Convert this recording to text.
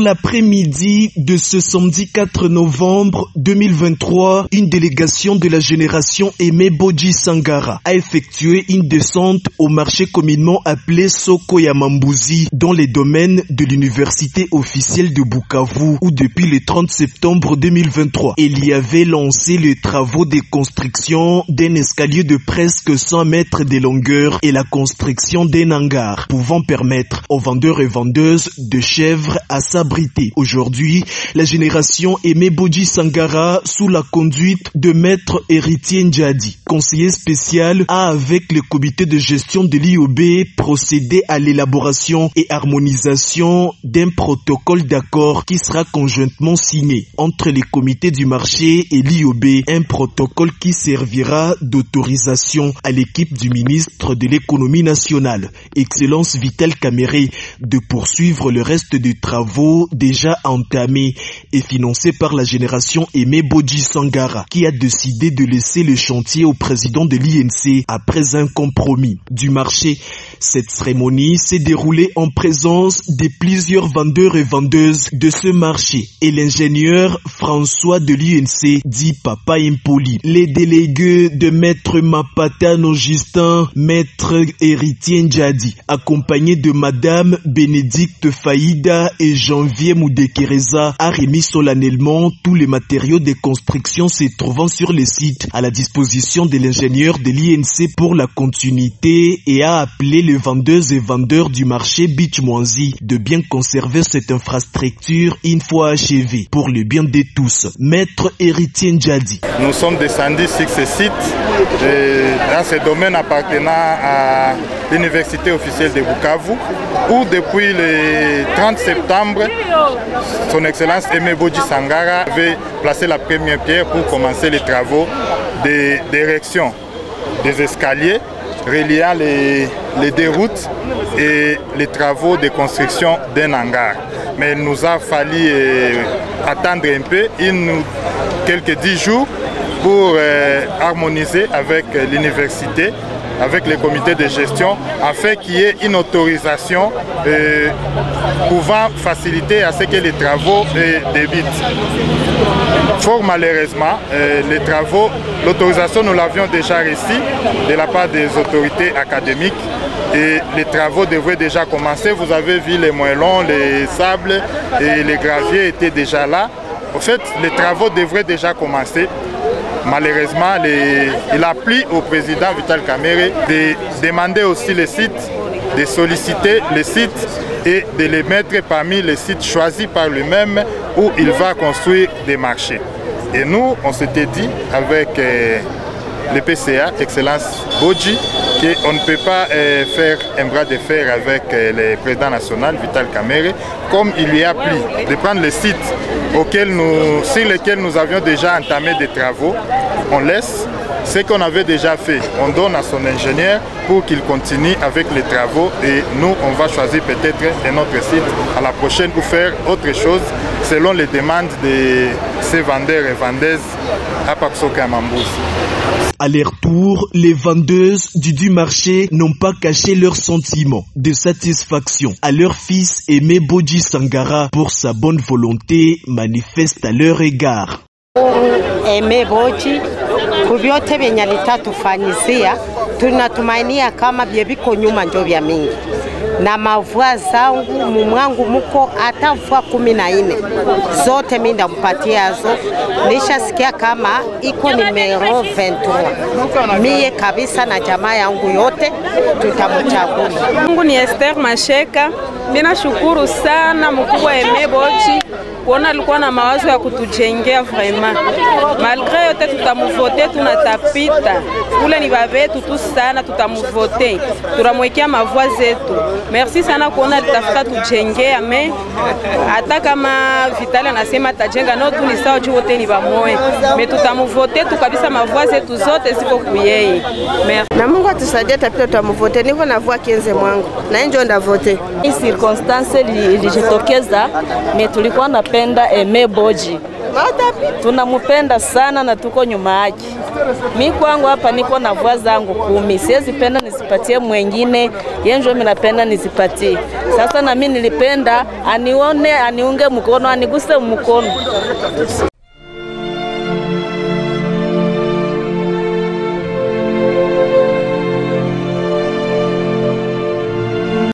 Dans l'après-midi de ce samedi 4 novembre 2023, une délégation de la génération Aimé Bodji Sangara a effectué une descente au marché communément appelé Soko ya Mambuzi dans les domaines de l'université officielle de Bukavu où depuis le 30 septembre 2023, il y avait lancé les travaux de construction d'un escalier de presque 100 mètres de longueur et la construction d'un hangar pouvant permettre aux vendeurs et vendeuses de chèvres à s'abriter. Aujourd'hui, la génération Aimé Bodji Sangara, sous la conduite de Maître Héritier Ndjadi, conseiller spécial, a avec le comité de gestion de l'IOB procédé à l'élaboration et harmonisation d'un protocole d'accord qui sera conjointement signé entre les comités du marché et l'IOB, un protocole qui servira d'autorisation à l'équipe du ministre de l'économie nationale, Excellence Vital Kamerhe, de poursuivre le reste des travaux déjà entamés et financés par la génération Aimé Bodji Sangara, qui a décidé de laisser le chantier au président de l'INC après un compromis du marché. Cette cérémonie s'est déroulée en présence de plusieurs vendeurs et vendeuses de ce marché et l'ingénieur François de l'INC dit Papa Impoli. Les délégués de Maître Mapatano Justin, Maître Héritier Ndjadi, accompagnés de Madame Bénédicte Faïda et Janvier Moudekereza, a remis solennellement tous les matériaux de construction se trouvant sur le site à la disposition de l'ingénieur de l'INC pour la continuité et a appelé les vendeuses et vendeurs du marché Beach Mwanzi de bien conserver cette infrastructure une fois achevée pour le bien de tous. Maître Héritier Ndjadi. Nous sommes descendus sur ce site dans ce domaine appartenant à l'université officielle de Bukavu où depuis le 30 septembre, son Excellence Aimé Bodji Sangara avait placé la première pierre pour commencer les travaux d'érection des escaliers reliant les deux routes et les travaux de construction d'un hangar. Mais il nous a fallu attendre un peu, quelques 10 jours pour harmoniser avec l'université, avec le comité de gestion, afin qu'il y ait une autorisation pouvant faciliter à ce que les travaux débutent. Fort malheureusement, les travaux, l'autorisation nous l'avions déjà reçue de la part des autorités académiques et les travaux devraient déjà commencer. Vous avez vu les moellons, les sables et les graviers étaient déjà là. En fait, les travaux devraient déjà commencer. Malheureusement, il a plu au président Vital Kamerhe de demander aussi les sites, de solliciter les sites et de les mettre parmi les sites choisis par lui-même où il va construire des marchés. Et nous, on s'était dit avec le PCA, Excellence Bodji, qu'on ne peut pas faire un bras de fer avec le président national, Vital Kamerhe, comme il lui a plu de prendre les sites sur lesquels nous avions déjà entamé des travaux. On laisse ce qu'on avait déjà fait, on donne à son ingénieur pour qu'il continue avec les travaux et nous, on va choisir peut-être un autre site à la prochaine pour faire autre chose selon les demandes de ces vendeurs et vendeuses à Soko ya Mambuzi. À leur tour, les vendeuses du marché n'ont pas caché leurs sentiments de satisfaction à leur fils Aimé Bodji Sangara pour sa bonne volonté manifeste à leur égard. Aimé Bodji, kubyote vyenye alitatufanyizia, tunatumainia kama biko nyuma ndio vya mingi. Na mavua zangu mumwangu muko hata mvua 14 zote mimi ndampatia zo. Nishasikia kama iko numero 23. Mie kabisa na jamaa yangu yote tutamchagua. Mungu ni Esther Masheka. Mimi nashukuru sana mkubwa Aimé Bodji kuona alikuwa na mawazo ya kutujengea vraiment. Malgré yote tutamuvote tunatapita. Kule ni babetu tu sana tutamuvote. Turamwekea mavua zetu. Merci sana kuona alitafuta tujengea hata kama Vital anasema atajenga no tu ni sawa juu wote ni bamoe. Mais tutamuvote tu kabisa mavua zetu zote ziko kuyeye. Merci. Na Mungu atusaidie tapita tutamuvote. Niko na voix 15 mwangu. Na ndio ndavote. Hii circonstance ilijitokeza, tulikuwa napenda Aimé Bodji Tunamupenda sana na tuko nyuma yake. Mimi kwangu hapa niko na voix zangu 10. Siwezi penda nisipatie mwingine, yeye ndio mimi napenda nisipatie. Sasa na mimi nilipenda anione, aniunge mkono, aniguse mkono.